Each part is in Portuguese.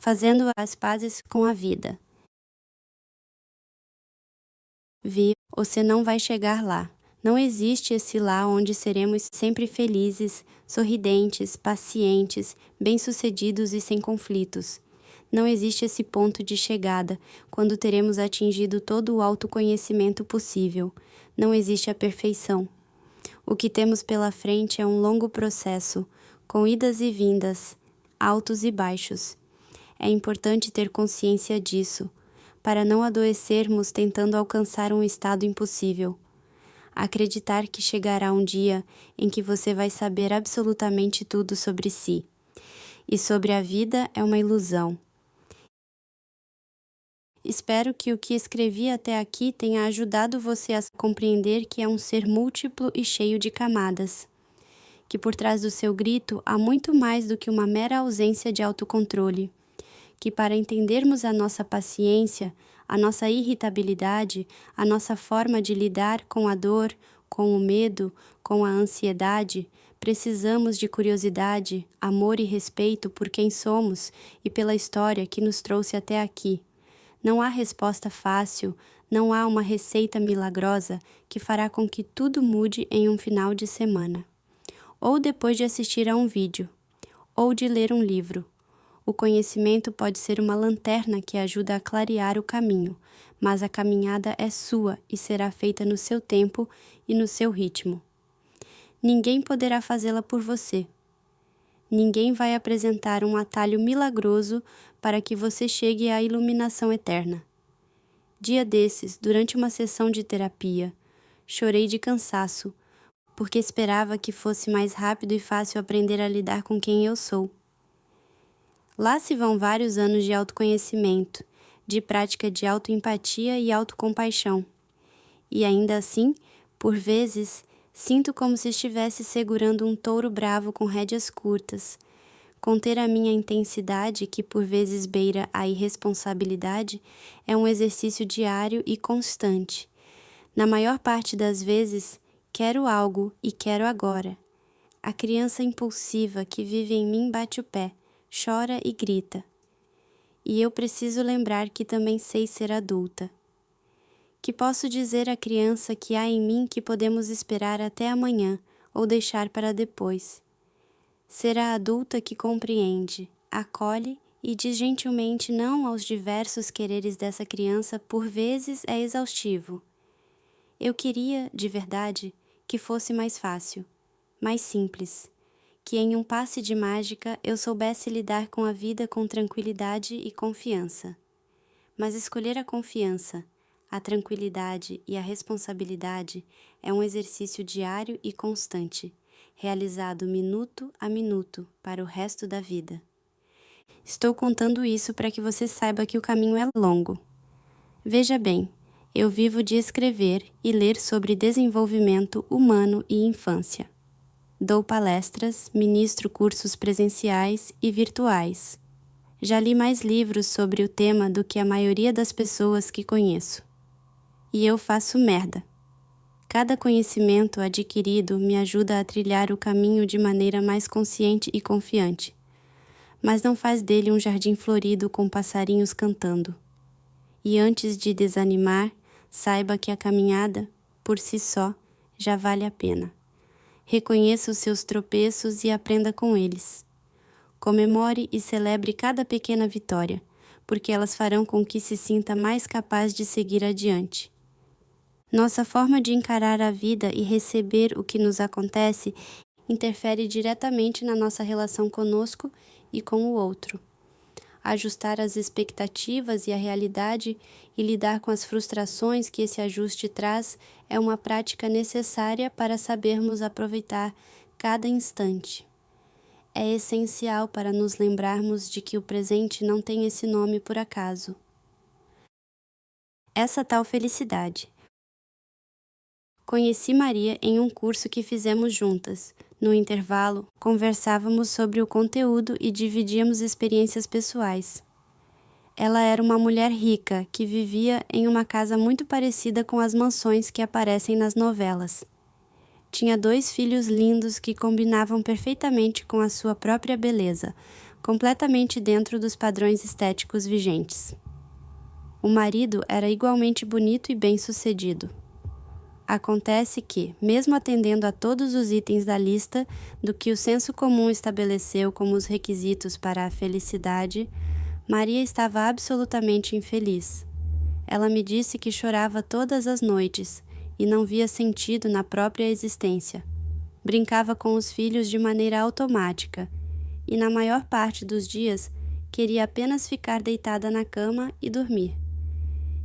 fazendo as pazes com a vida. Você não vai chegar lá. Não existe esse lá onde seremos sempre felizes, sorridentes, pacientes, bem-sucedidos e sem conflitos. Não existe esse ponto de chegada, quando teremos atingido todo o autoconhecimento possível. Não existe a perfeição. O que temos pela frente é um longo processo, com idas e vindas, altos e baixos. É importante ter consciência disso, para não adoecermos tentando alcançar um estado impossível. Acreditar que chegará um dia em que você vai saber absolutamente tudo sobre si. E sobre a vida é uma ilusão. Espero que o que escrevi até aqui tenha ajudado você a compreender que é um ser múltiplo e cheio de camadas. Que por trás do seu grito há muito mais do que uma mera ausência de autocontrole. Que para entendermos a nossa paciência, a nossa irritabilidade, a nossa forma de lidar com a dor, com o medo, com a ansiedade, precisamos de curiosidade, amor e respeito por quem somos e pela história que nos trouxe até aqui. Não há resposta fácil, não há uma receita milagrosa que fará com que tudo mude em um final de semana. Ou depois de assistir a um vídeo, ou de ler um livro. O conhecimento pode ser uma lanterna que ajuda a clarear o caminho, mas a caminhada é sua e será feita no seu tempo e no seu ritmo. Ninguém poderá fazê-la por você. Ninguém vai apresentar um atalho milagroso para que você chegue à iluminação eterna. Dia desses, durante uma sessão de terapia, chorei de cansaço, porque esperava que fosse mais rápido e fácil aprender a lidar com quem eu sou. Lá se vão vários anos de autoconhecimento, de prática de autoempatia e autocompaixão. E ainda assim, por vezes, sinto como se estivesse segurando um touro bravo com rédeas curtas. Conter a minha intensidade, que por vezes beira a irresponsabilidade, é um exercício diário e constante. Na maior parte das vezes, quero algo e quero agora. A criança impulsiva que vive em mim bate o pé, chora e grita. E eu preciso lembrar que também sei ser adulta. Que posso dizer à criança que há em mim que podemos esperar até amanhã ou deixar para depois. Ser a adulta que compreende, acolhe e diz gentilmente não aos diversos quereres dessa criança por vezes é exaustivo. Eu queria, de verdade, que fosse mais fácil, mais simples, que em um passe de mágica eu soubesse lidar com a vida com tranquilidade e confiança. Mas escolher a confiança, a tranquilidade e a responsabilidade é um exercício diário e constante, realizado minuto a minuto para o resto da vida. Estou contando isso para que você saiba que o caminho é longo. Veja bem, eu vivo de escrever e ler sobre desenvolvimento humano e infância. Dou palestras, ministro cursos presenciais e virtuais. Já li mais livros sobre o tema do que a maioria das pessoas que conheço. E eu faço merda. Cada conhecimento adquirido me ajuda a trilhar o caminho de maneira mais consciente e confiante, mas não faz dele um jardim florido com passarinhos cantando. E antes de desanimar, saiba que a caminhada, por si só, já vale a pena. Reconheça os seus tropeços e aprenda com eles. Comemore e celebre cada pequena vitória, porque elas farão com que se sinta mais capaz de seguir adiante. Nossa forma de encarar a vida e receber o que nos acontece interfere diretamente na nossa relação conosco e com o outro. Ajustar as expectativas e a realidade e lidar com as frustrações que esse ajuste traz é uma prática necessária para sabermos aproveitar cada instante. É essencial para nos lembrarmos de que o presente não tem esse nome por acaso. Essa tal felicidade. Conheci Maria em um curso que fizemos juntas. No intervalo, conversávamos sobre o conteúdo e dividíamos experiências pessoais. Ela era uma mulher rica que vivia em uma casa muito parecida com as mansões que aparecem nas novelas. Tinha 2 filhos lindos que combinavam perfeitamente com a sua própria beleza, completamente dentro dos padrões estéticos vigentes. O marido era igualmente bonito e bem-sucedido. Acontece que, mesmo atendendo a todos os itens da lista do que o senso comum estabeleceu como os requisitos para a felicidade, Maria estava absolutamente infeliz. Ela me disse que chorava todas as noites e não via sentido na própria existência. Brincava com os filhos de maneira automática e, na maior parte dos dias, queria apenas ficar deitada na cama e dormir.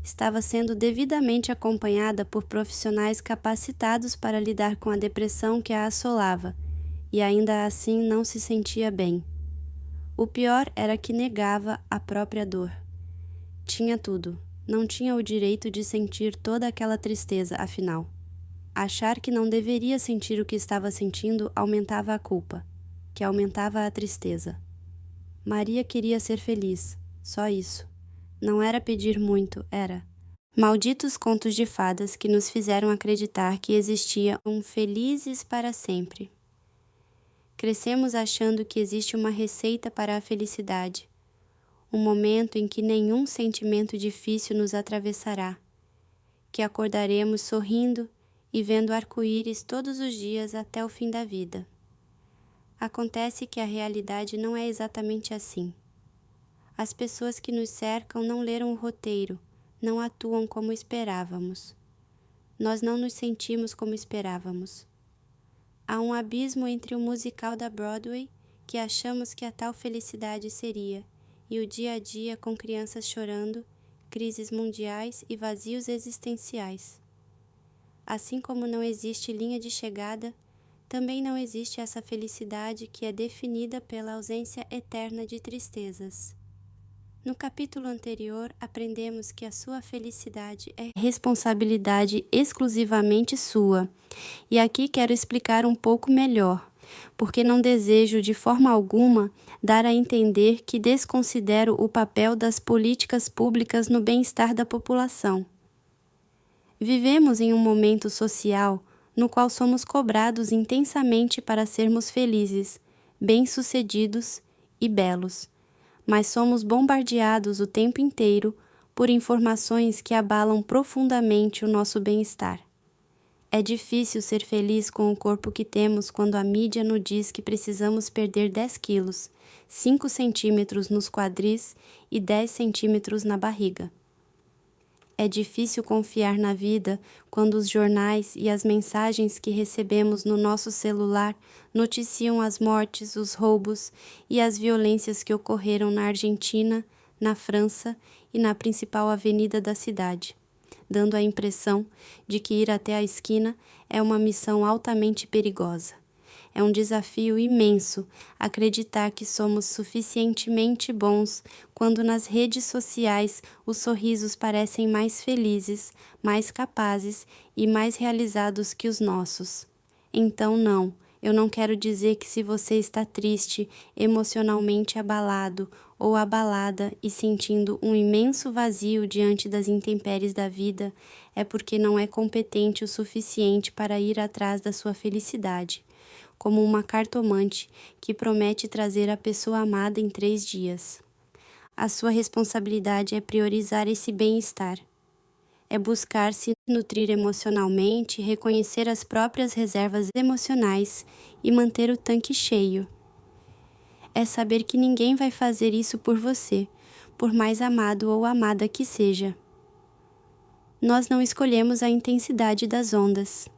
Estava sendo devidamente acompanhada por profissionais capacitados para lidar com a depressão que a assolava, e ainda assim não se sentia bem. O pior era que negava a própria dor. Tinha tudo, não tinha o direito de sentir toda aquela tristeza, afinal. Achar que não deveria sentir o que estava sentindo aumentava a culpa, que aumentava a tristeza. Maria queria ser feliz, só isso. Não era pedir muito, era. Malditos contos de fadas que nos fizeram acreditar que existia um felizes para sempre. Crescemos achando que existe uma receita para a felicidade, um momento em que nenhum sentimento difícil nos atravessará, que acordaremos sorrindo e vendo arco-íris todos os dias até o fim da vida. Acontece que a realidade não é exatamente assim. As pessoas que nos cercam não leram o roteiro, não atuam como esperávamos. Nós não nos sentimos como esperávamos. Há um abismo entre o musical da Broadway, que achamos que a tal felicidade seria, e o dia a dia com crianças chorando, crises mundiais e vazios existenciais. Assim como não existe linha de chegada, também não existe essa felicidade que é definida pela ausência eterna de tristezas. No capítulo anterior, aprendemos que a sua felicidade é responsabilidade exclusivamente sua. E aqui quero explicar um pouco melhor, porque não desejo de forma alguma dar a entender que desconsidero o papel das políticas públicas no bem-estar da população. Vivemos em um momento social no qual somos cobrados intensamente para sermos felizes, bem-sucedidos e belos, mas somos bombardeados o tempo inteiro por informações que abalam profundamente o nosso bem-estar. É difícil ser feliz com o corpo que temos quando a mídia nos diz que precisamos perder 10 quilos, 5 centímetros nos quadris e 10 centímetros na barriga. É difícil confiar na vida quando os jornais e as mensagens que recebemos no nosso celular noticiam as mortes, os roubos e as violências que ocorreram na Argentina, na França e na principal avenida da cidade, dando a impressão de que ir até a esquina é uma missão altamente perigosa. É um desafio imenso acreditar que somos suficientemente bons quando nas redes sociais os sorrisos parecem mais felizes, mais capazes e mais realizados que os nossos. Então não, eu não quero dizer que se você está triste, emocionalmente abalado ou abalada e sentindo um imenso vazio diante das intempéries da vida, é porque não é competente o suficiente para ir atrás da sua felicidade, como uma cartomante que promete trazer a pessoa amada em 3 dias. A sua responsabilidade é priorizar esse bem-estar. É buscar se nutrir emocionalmente, reconhecer as próprias reservas emocionais e manter o tanque cheio. É saber que ninguém vai fazer isso por você, por mais amado ou amada que seja. Nós não escolhemos a intensidade das ondas.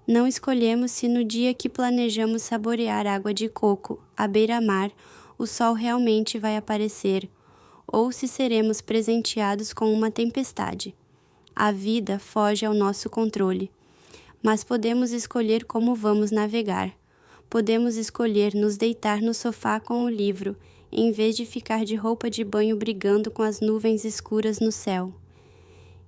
Não escolhemos se no dia que planejamos saborear água de coco à beira-mar, o sol realmente vai aparecer, ou se seremos presenteados com uma tempestade. A vida foge ao nosso controle, mas podemos escolher como vamos navegar. Podemos escolher nos deitar no sofá com o livro, em vez de ficar de roupa de banho brigando com as nuvens escuras no céu.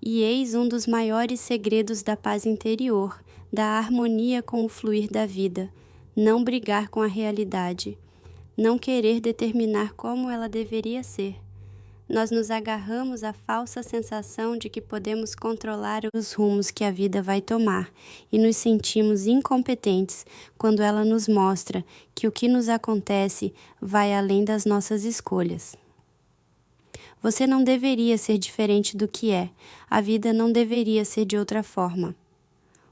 E eis um dos maiores segredos da paz interior, da harmonia com o fluir da vida: não brigar com a realidade, não querer determinar como ela deveria ser, Nós nos agarramos à falsa sensação de que podemos controlar os rumos que a vida vai tomar e nos sentimos incompetentes quando ela nos mostra que o que nos acontece vai além das nossas escolhas. Você não deveria ser diferente do que é, a vida não deveria ser de outra forma.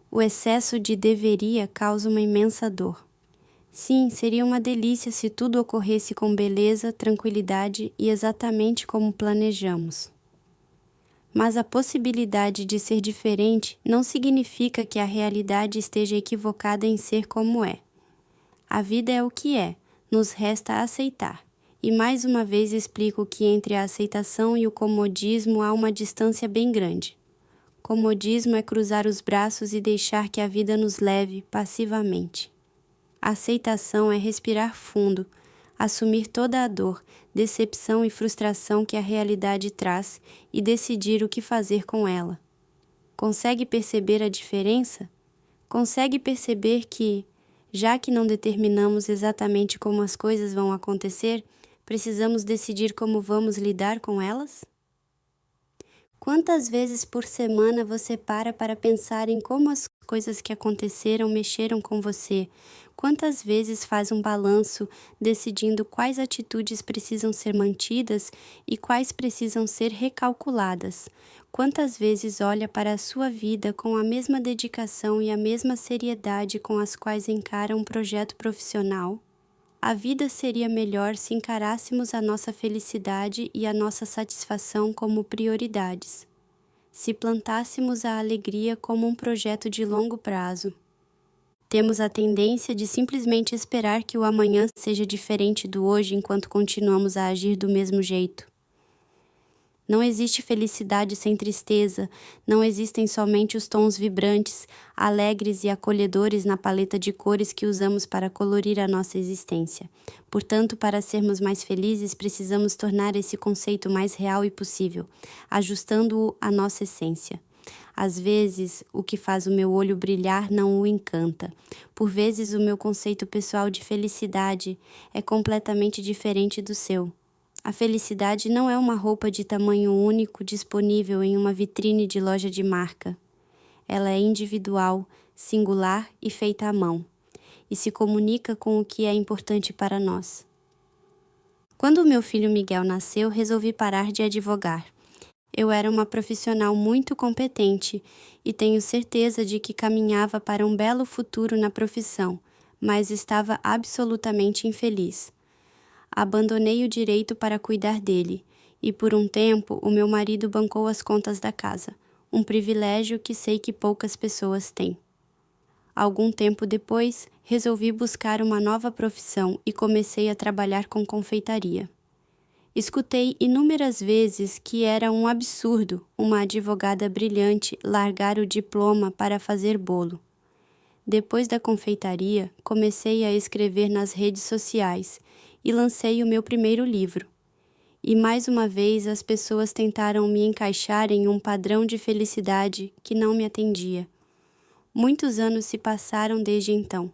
O excesso de deveria causa uma imensa dor. Sim, seria uma delícia se tudo ocorresse com beleza, tranquilidade e exatamente como planejamos. Mas a possibilidade de ser diferente não significa que a realidade esteja equivocada em ser como é. A vida é o que é, nos resta aceitar. E mais uma vez explico que entre a aceitação e o comodismo há uma distância bem grande. Comodismo é cruzar os braços e deixar que a vida nos leve passivamente. A aceitação é respirar fundo, assumir toda a dor, decepção e frustração que a realidade traz e decidir o que fazer com ela. Consegue perceber a diferença? Consegue perceber que, já que não determinamos exatamente como as coisas vão acontecer, precisamos decidir como vamos lidar com elas? Quantas vezes por semana você para pensar em como as coisas que aconteceram mexeram com você? Quantas vezes faz um balanço decidindo quais atitudes precisam ser mantidas e quais precisam ser recalculadas? Quantas vezes olha para a sua vida com a mesma dedicação e a mesma seriedade com as quais encara um projeto profissional? A vida seria melhor se encarássemos a nossa felicidade e a nossa satisfação como prioridades. Se plantássemos a alegria como um projeto de longo prazo. Temos a tendência de simplesmente esperar que o amanhã seja diferente do hoje enquanto continuamos a agir do mesmo jeito. Não existe felicidade sem tristeza, não existem somente os tons vibrantes, alegres e acolhedores na paleta de cores que usamos para colorir a nossa existência. Portanto, para sermos mais felizes, precisamos tornar esse conceito mais real e possível, ajustando-o à nossa essência. Às vezes, o que faz o meu olho brilhar não o encanta. Por vezes, o meu conceito pessoal de felicidade é completamente diferente do seu. A felicidade não é uma roupa de tamanho único disponível em uma vitrine de loja de marca. Ela é individual, singular e feita à mão, e se comunica com o que é importante para nós. Quando o meu filho Miguel nasceu, resolvi parar de advogar. Eu era uma profissional muito competente e tenho certeza de que caminhava para um belo futuro na profissão, mas estava absolutamente infeliz. Abandonei o direito para cuidar dele, e por um tempo o meu marido bancou as contas da casa, um privilégio que sei que poucas pessoas têm. Algum tempo depois, resolvi buscar uma nova profissão e comecei a trabalhar com confeitaria. Escutei inúmeras vezes que era um absurdo uma advogada brilhante largar o diploma para fazer bolo. Depois da confeitaria, comecei a escrever nas redes sociais e lancei o meu primeiro livro. E mais uma vez as pessoas tentaram me encaixar em um padrão de felicidade que não me atendia. Muitos anos se passaram desde então,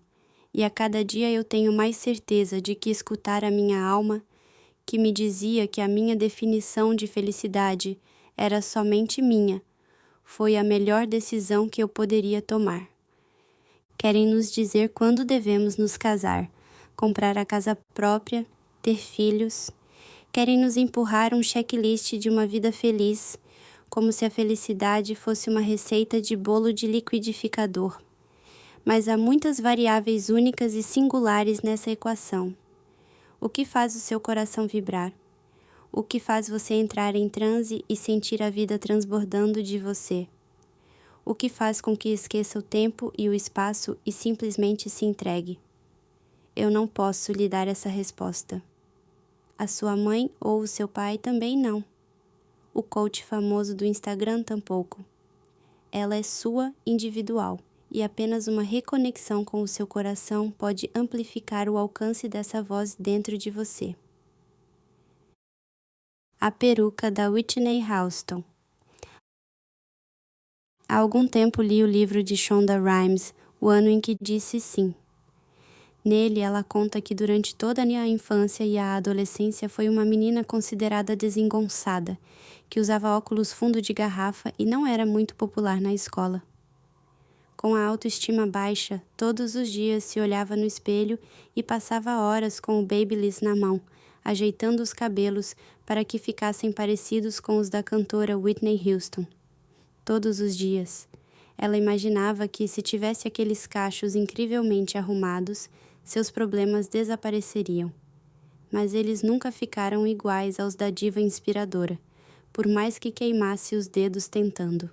e a cada dia eu tenho mais certeza de que escutar a minha alma, que me dizia que a minha definição de felicidade era somente minha, foi a melhor decisão que eu poderia tomar. Querem nos dizer quando devemos nos casar, comprar a casa própria, ter filhos. Querem nos empurrar um checklist de uma vida feliz, como se a felicidade fosse uma receita de bolo de liquidificador. Mas há muitas variáveis únicas e singulares nessa equação. O que faz o seu coração vibrar? O que faz você entrar em transe e sentir a vida transbordando de você? O que faz com que esqueça o tempo e o espaço e simplesmente se entregue? Eu não posso lhe dar essa resposta. A sua mãe ou o seu pai também não. O coach famoso do Instagram tampouco. Ela é sua, individual, e apenas uma reconexão com o seu coração pode amplificar o alcance dessa voz dentro de você. A peruca da Whitney Houston. Há algum tempo li o livro de Shonda Rhimes, O Ano em que Disse Sim. Nele, ela conta que durante toda a infância e a adolescência foi uma menina considerada desengonçada, que usava óculos fundo de garrafa e não era muito popular na escola. Com a autoestima baixa, todos os dias se olhava no espelho e passava horas com o Babyliss na mão, ajeitando os cabelos para que ficassem parecidos com os da cantora Whitney Houston. Todos os dias. Ela imaginava que, se tivesse aqueles cachos incrivelmente arrumados, seus problemas desapareceriam. Mas eles nunca ficaram iguais aos da diva inspiradora, por mais que queimasse os dedos tentando.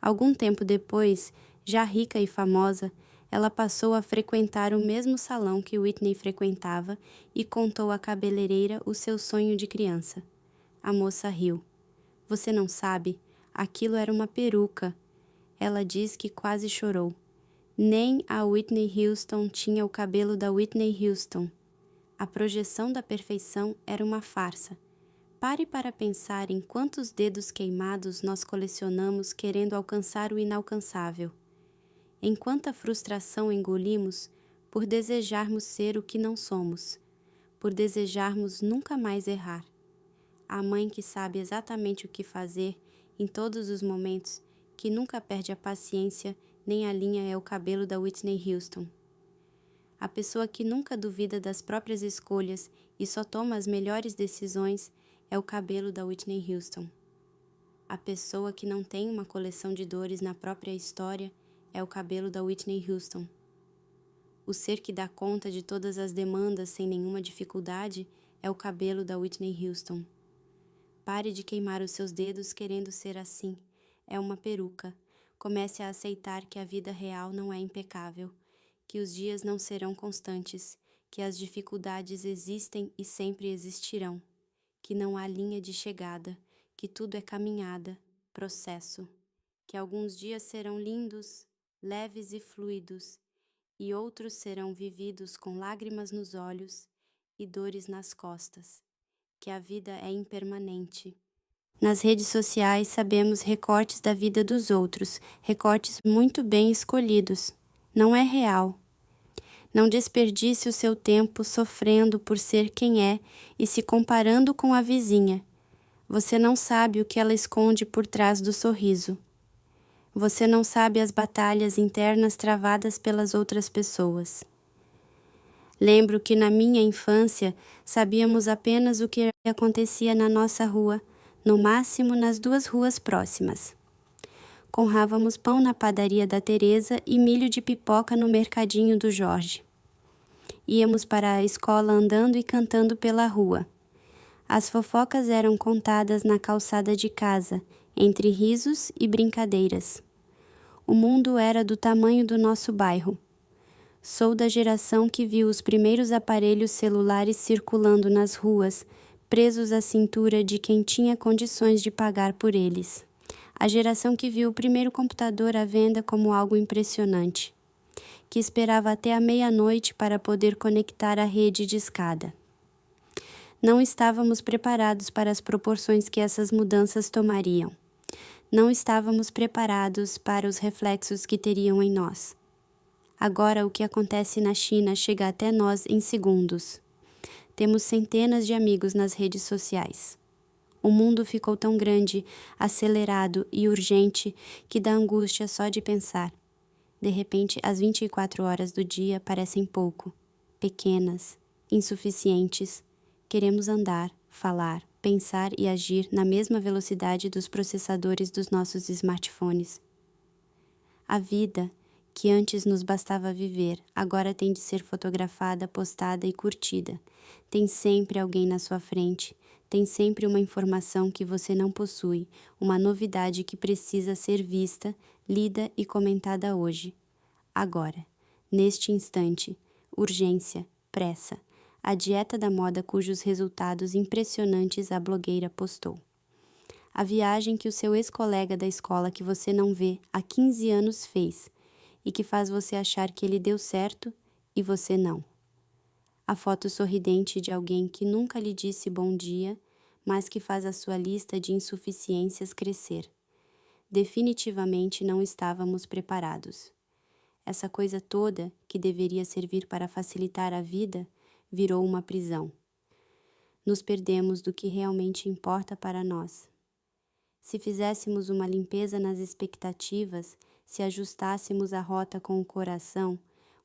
Algum tempo depois, já rica e famosa, ela passou a frequentar o mesmo salão que Whitney frequentava e contou à cabeleireira o seu sonho de criança. A moça riu. Você não sabe? Aquilo era uma peruca. Ela diz que quase chorou. Nem a Whitney Houston tinha o cabelo da Whitney Houston. A projeção da perfeição era uma farsa. Pare para pensar em quantos dedos queimados nós colecionamos querendo alcançar o inalcançável. Em quanta frustração engolimos por desejarmos ser o que não somos, por desejarmos nunca mais errar. A mãe que sabe exatamente o que fazer em todos os momentos, que nunca perde a paciência nem alinha o cabelo da Whitney Houston. A pessoa que nunca duvida das próprias escolhas e só toma as melhores decisões é o cabelo da Whitney Houston. A pessoa que não tem uma coleção de dores na própria história é o cabelo da Whitney Houston. O ser que dá conta de todas as demandas sem nenhuma dificuldade é o cabelo da Whitney Houston. Pare de queimar os seus dedos querendo ser assim. É uma peruca. Comece a aceitar que a vida real não é impecável, que os dias não serão constantes, que as dificuldades existem e sempre existirão, que não há linha de chegada, que tudo é caminhada, processo, que alguns dias serão lindos, leves e fluidos, e outros serão vividos com lágrimas nos olhos e dores nas costas, que a vida é impermanente. Nas redes sociais sabemos recortes da vida dos outros, recortes muito bem escolhidos. Não é real. Não desperdice o seu tempo sofrendo por ser quem é e se comparando com a vizinha. Você não sabe o que ela esconde por trás do sorriso. Você não sabe as batalhas internas travadas pelas outras pessoas. Lembro que na minha infância sabíamos apenas o que acontecia na nossa rua, no máximo nas 2 ruas próximas. Conrávamos pão na padaria da Teresa e milho de pipoca no mercadinho do Jorge. Íamos para a escola andando e cantando pela rua. As fofocas eram contadas na calçada de casa, entre risos e brincadeiras. O mundo era do tamanho do nosso bairro. Sou da geração que viu os primeiros aparelhos celulares circulando nas ruas, presos à cintura de quem tinha condições de pagar por eles. A geração que viu o primeiro computador à venda como algo impressionante, que esperava até a meia-noite para poder conectar a rede de escada. Não estávamos preparados para as proporções que essas mudanças tomariam. Não estávamos preparados para os reflexos que teriam em nós. Agora o que acontece na China chega até nós em segundos. Temos centenas de amigos nas redes sociais. O mundo ficou tão grande, acelerado e urgente que dá angústia só de pensar. De repente, as 24 horas do dia parecem pouco, pequenas, insuficientes. Queremos andar, falar, pensar e agir na mesma velocidade dos processadores dos nossos smartphones. A vida, que antes nos bastava viver, agora tem de ser fotografada, postada e curtida. Tem sempre alguém na sua frente, tem sempre uma informação que você não possui, uma novidade que precisa ser vista, lida e comentada hoje. Agora, neste instante, urgência, pressa, a dieta da moda cujos resultados impressionantes a blogueira postou. A viagem que o seu ex-colega da escola que você não vê há 15 anos fez e que faz você achar que ele deu certo e você não. A foto sorridente de alguém que nunca lhe disse bom dia, mas que faz a sua lista de insuficiências crescer. Definitivamente não estávamos preparados. Essa coisa toda, que deveria servir para facilitar a vida, virou uma prisão. Nos perdemos do que realmente importa para nós. Se fizéssemos uma limpeza nas expectativas, se ajustássemos a rota com o coração,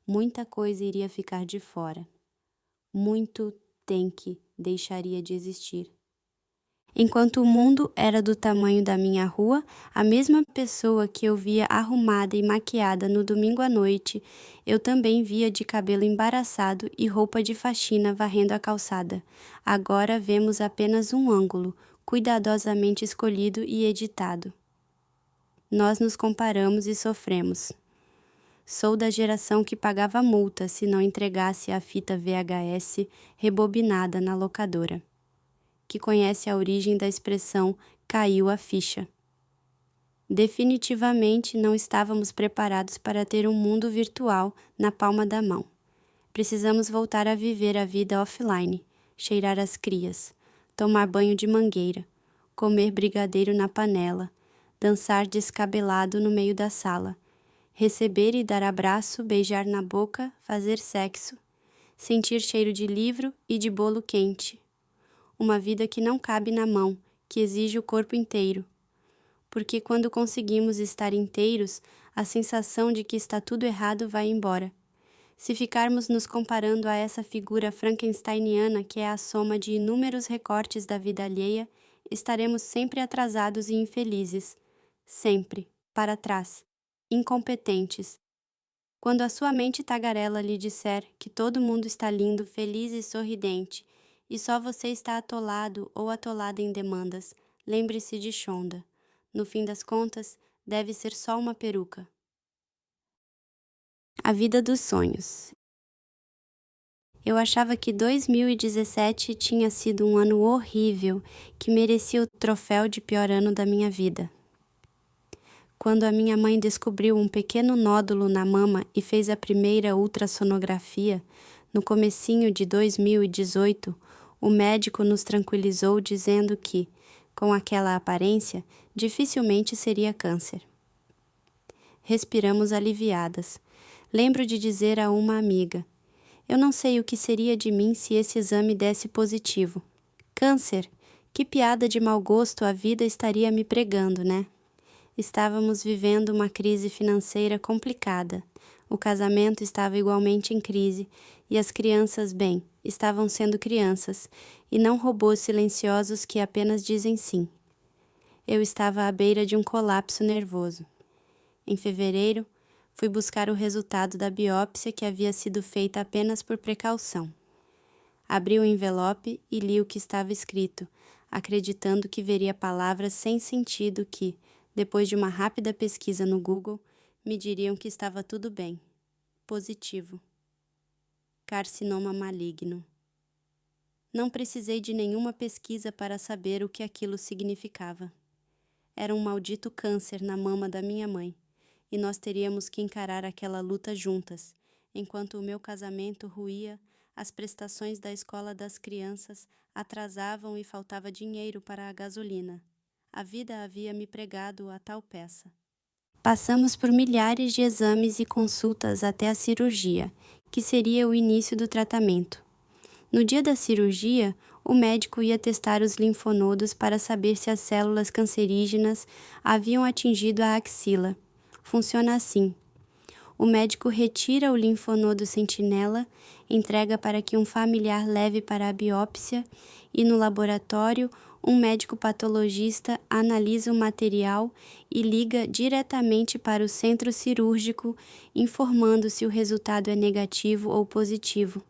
muita coisa iria ficar de fora. Muito tem que deixaria de existir. Enquanto o mundo era do tamanho da minha rua, a mesma pessoa que eu via arrumada e maquiada no domingo à noite, eu também via de cabelo embaraçado e roupa de faxina varrendo a calçada. Agora vemos apenas um ângulo, cuidadosamente escolhido e editado. Nós nos comparamos e sofremos. Sou da geração que pagava multa se não entregasse a fita VHS rebobinada na locadora, que conhece a origem da expressão caiu a ficha. Definitivamente não estávamos preparados para ter um mundo virtual na palma da mão. Precisamos voltar a viver a vida offline, cheirar as crias, tomar banho de mangueira, comer brigadeiro na panela, dançar descabelado no meio da sala, receber e dar abraço, beijar na boca, fazer sexo, sentir cheiro de livro e de bolo quente. Uma vida que não cabe na mão, que exige o corpo inteiro. Porque quando conseguimos estar inteiros, a sensação de que está tudo errado vai embora. Se ficarmos nos comparando a essa figura frankensteiniana que é a soma de inúmeros recortes da vida alheia, estaremos sempre atrasados e infelizes. Sempre, para trás, incompetentes. Quando a sua mente tagarela lhe disser que todo mundo está lindo, feliz e sorridente, e só você está atolado ou atolada em demandas, lembre-se de Shonda. No fim das contas, deve ser só uma peruca. A vida dos sonhos. Eu achava que 2017 tinha sido um ano horrível, que merecia o troféu de pior ano da minha vida. Quando a minha mãe descobriu um pequeno nódulo na mama e fez a primeira ultrassonografia, no comecinho de 2018, o médico nos tranquilizou dizendo que, com aquela aparência, dificilmente seria câncer. Respiramos aliviadas. Lembro de dizer a uma amiga: eu não sei o que seria de mim se esse exame desse positivo. Câncer? Que piada de mau gosto a vida estaria me pregando, né? Estávamos vivendo uma crise financeira complicada. O casamento estava igualmente em crise e as crianças, bem, estavam sendo crianças e não robôs silenciosos que apenas dizem sim. Eu estava à beira de um colapso nervoso. Em fevereiro, fui buscar o resultado da biópsia que havia sido feita apenas por precaução. Abri o envelope e li o que estava escrito, acreditando que veria palavras sem sentido que, depois de uma rápida pesquisa no Google, me diriam que estava tudo bem. Positivo. Carcinoma maligno. Não precisei de nenhuma pesquisa para saber o que aquilo significava. Era um maldito câncer na mama da minha mãe, e nós teríamos que encarar aquela luta juntas, enquanto o meu casamento ruía, as prestações da escola das crianças atrasavam e faltava dinheiro para a gasolina. A vida havia me pregado a tal peça. Passamos por milhares de exames e consultas até a cirurgia, que seria o início do tratamento. No dia da cirurgia, o médico ia testar os linfonodos para saber se as células cancerígenas haviam atingido a axila. Funciona assim. O médico retira o linfonodo sentinela, entrega para que um familiar leve para a biópsia e, no laboratório, um médico patologista analisa o material e liga diretamente para o centro cirúrgico, informando se o resultado é negativo ou positivo.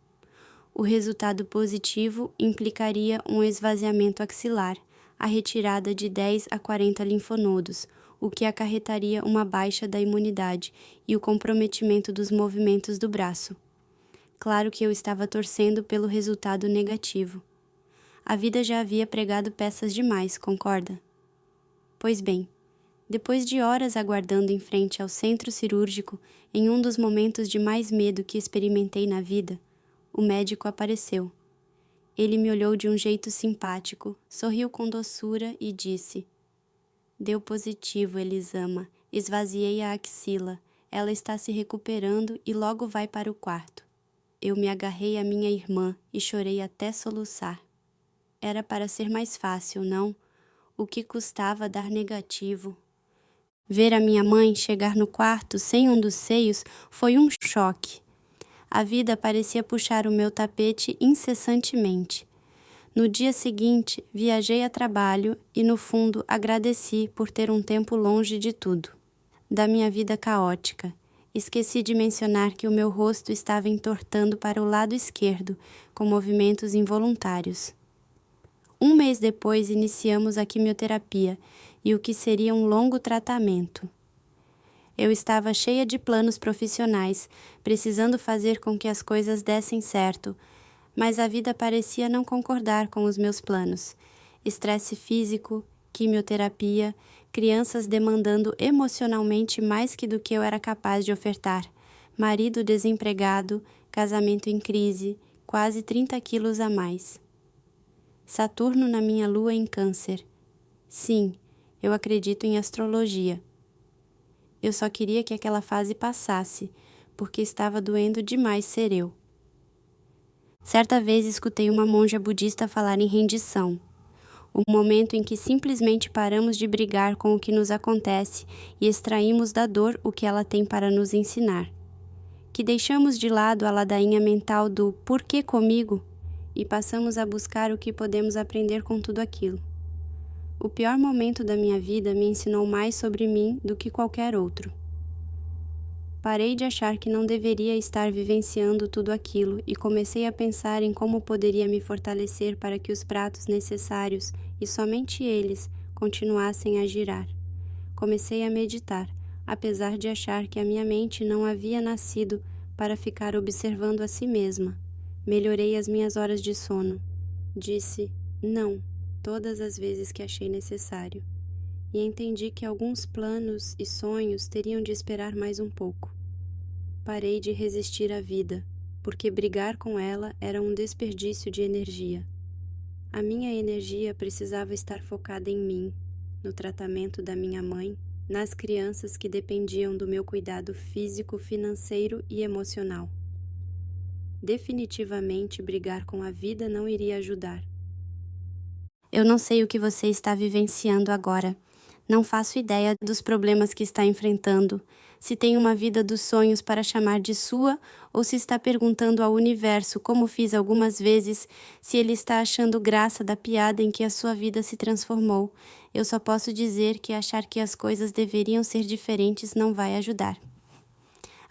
O resultado positivo implicaria um esvaziamento axilar, a retirada de 10 a 40 linfonodos, o que acarretaria uma baixa da imunidade e o comprometimento dos movimentos do braço. Claro que eu estava torcendo pelo resultado negativo. A vida já havia pregado peças demais, concorda? Pois bem, depois de horas aguardando em frente ao centro cirúrgico, em um dos momentos de mais medo que experimentei na vida, o médico apareceu. Ele me olhou de um jeito simpático, sorriu com doçura e disse: Deu positivo, Elisama. Esvaziei a axila. Ela está se recuperando e logo vai para o quarto. Eu me agarrei à minha irmã e chorei até soluçar. Era para ser mais fácil, não? O que custava dar negativo? Ver a minha mãe chegar no quarto sem um dos seios foi um choque. A vida parecia puxar o meu tapete incessantemente. No dia seguinte, viajei a trabalho e, no fundo, agradeci por ter um tempo longe de tudo, da minha vida caótica. Esqueci de mencionar que o meu rosto estava entortando para o lado esquerdo, com movimentos involuntários. Um mês depois, iniciamos a quimioterapia e o que seria um longo tratamento. Eu estava cheia de planos profissionais, precisando fazer com que as coisas dessem certo, mas a vida parecia não concordar com os meus planos. Estresse físico, quimioterapia, crianças demandando emocionalmente mais do que eu era capaz de ofertar, marido desempregado, casamento em crise, quase 30 quilos a mais. Saturno na minha lua em Câncer. Sim, eu acredito em astrologia. Eu só queria que aquela fase passasse, porque estava doendo demais ser eu. Certa vez escutei uma monja budista falar em rendição, o momento em que simplesmente paramos de brigar com o que nos acontece e extraímos da dor o que ela tem para nos ensinar. Que deixamos de lado a ladainha mental do "por que comigo?" e passamos a buscar o que podemos aprender com tudo aquilo. O pior momento da minha vida me ensinou mais sobre mim do que qualquer outro. Parei de achar que não deveria estar vivenciando tudo aquilo e comecei a pensar em como poderia me fortalecer para que os pratos necessários, e somente eles, continuassem a girar. Comecei a meditar, apesar de achar que a minha mente não havia nascido para ficar observando a si mesma. Melhorei as minhas horas de sono. Disse não todas as vezes que achei necessário. E entendi que alguns planos e sonhos teriam de esperar mais um pouco. Parei de resistir à vida, porque brigar com ela era um desperdício de energia. A minha energia precisava estar focada em mim, no tratamento da minha mãe, nas crianças que dependiam do meu cuidado físico, financeiro e emocional. Definitivamente, brigar com a vida não iria ajudar. Eu não sei o que você está vivenciando agora. Não faço ideia dos problemas que está enfrentando, se tem uma vida dos sonhos para chamar de sua ou se está perguntando ao universo, como fiz algumas vezes, se ele está achando graça da piada em que a sua vida se transformou. Eu só posso dizer que achar que as coisas deveriam ser diferentes não vai ajudar.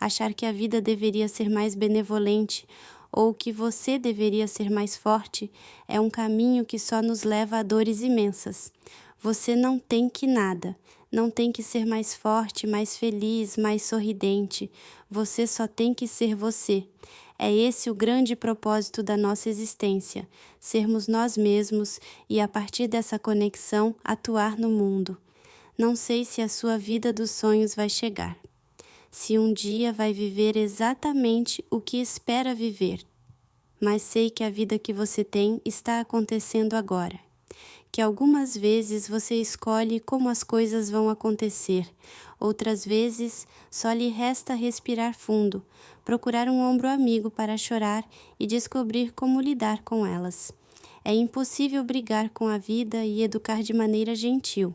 Achar que a vida deveria ser mais benevolente ou que você deveria ser mais forte é um caminho que só nos leva a dores imensas. Você não tem que nada, não tem que ser mais forte, mais feliz, mais sorridente. Você só tem que ser você. É esse o grande propósito da nossa existência, sermos nós mesmos e, a partir dessa conexão, atuar no mundo. Não sei se a sua vida dos sonhos vai chegar, se um dia vai viver exatamente o que espera viver, mas sei que a vida que você tem está acontecendo agora. Que algumas vezes você escolhe como as coisas vão acontecer, outras vezes só lhe resta respirar fundo, procurar um ombro amigo para chorar e descobrir como lidar com elas. É impossível brigar com a vida e educar de maneira gentil.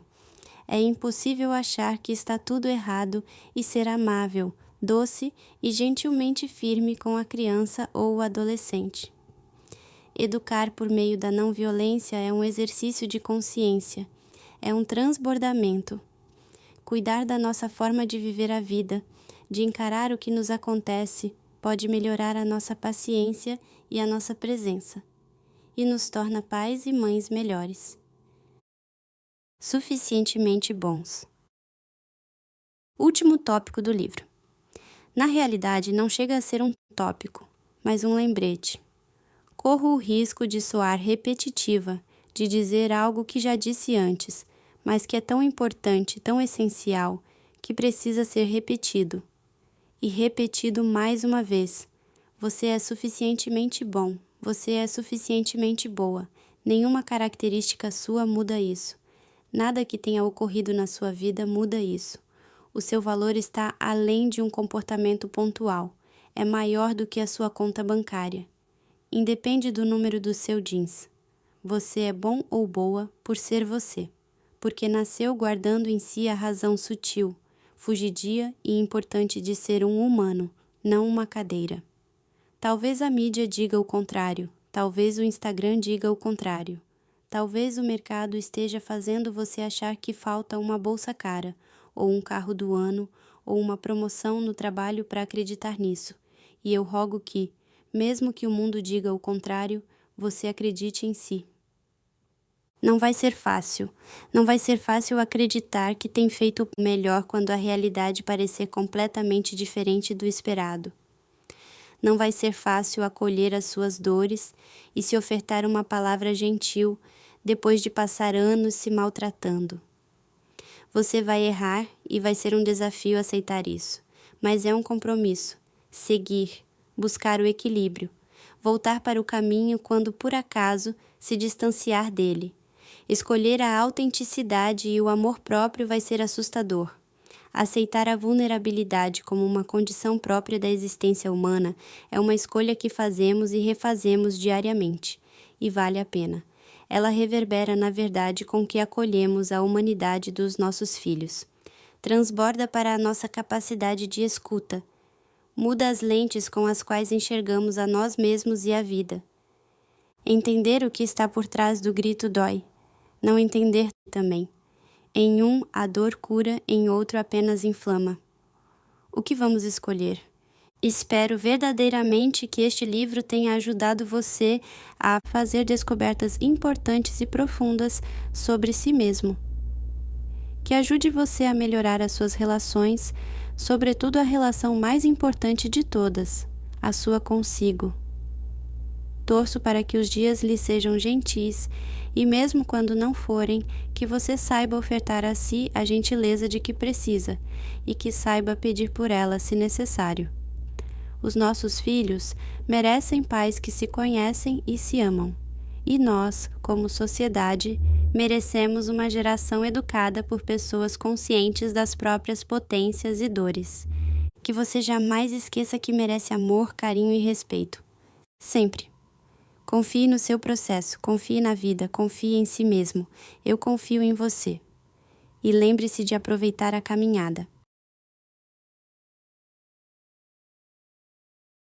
É impossível achar que está tudo errado e ser amável, doce e gentilmente firme com a criança ou o adolescente. Educar por meio da não violência é um exercício de consciência, é um transbordamento. Cuidar da nossa forma de viver a vida, de encarar o que nos acontece, pode melhorar a nossa paciência e a nossa presença, e nos torna pais e mães melhores. Suficientemente bons. Último tópico do livro. Na realidade, não chega a ser um tópico, mas um lembrete. Corro o risco de soar repetitiva, de dizer algo que já disse antes, mas que é tão importante, tão essencial, que precisa ser repetido. E repetido mais uma vez. Você é suficientemente bom, você é suficientemente boa. Nenhuma característica sua muda isso. Nada que tenha ocorrido na sua vida muda isso. O seu valor está além de um comportamento pontual. É maior do que a sua conta bancária. Independe do número do seu jeans. Você é bom ou boa por ser você, porque nasceu guardando em si a razão sutil, fugidia e importante de ser um humano, não uma cadeira. Talvez a mídia diga o contrário, talvez o Instagram diga o contrário. Talvez o mercado esteja fazendo você achar que falta uma bolsa cara, ou um carro do ano, ou uma promoção no trabalho para acreditar nisso. E eu rogo que, mesmo que o mundo diga o contrário, você acredite em si. Não vai ser fácil. Não vai ser fácil acreditar que tem feito melhor quando a realidade parecer completamente diferente do esperado. Não vai ser fácil acolher as suas dores e se ofertar uma palavra gentil depois de passar anos se maltratando. Você vai errar e vai ser um desafio aceitar isso, mas é um compromisso. Seguir, buscar o equilíbrio, voltar para o caminho quando por acaso se distanciar dele. Escolher a autenticidade e o amor próprio vai ser assustador. Aceitar a vulnerabilidade como uma condição própria da existência humana é uma escolha que fazemos e refazemos diariamente, e vale a pena. Ela reverbera na verdade com que acolhemos a humanidade dos nossos filhos. Transborda para a nossa capacidade de escuta. Muda as lentes com as quais enxergamos a nós mesmos e a vida. Entender o que está por trás do grito dói. Não entender também. Em um, a dor cura, em outro apenas inflama. O que vamos escolher? Espero verdadeiramente que este livro tenha ajudado você a fazer descobertas importantes e profundas sobre si mesmo. Que ajude você a melhorar as suas relações, sobretudo a relação mais importante de todas, a sua consigo. Torço para que os dias lhe sejam gentis e, mesmo quando não forem, que você saiba ofertar a si a gentileza de que precisa e que saiba pedir por ela se necessário. Os nossos filhos merecem pais que se conhecem e se amam. E nós, como sociedade, merecemos uma geração educada por pessoas conscientes das próprias potências e dores. Que você jamais esqueça que merece amor, carinho e respeito. Sempre. Confie no seu processo, confie na vida, confie em si mesmo. Eu confio em você. E lembre-se de aproveitar a caminhada.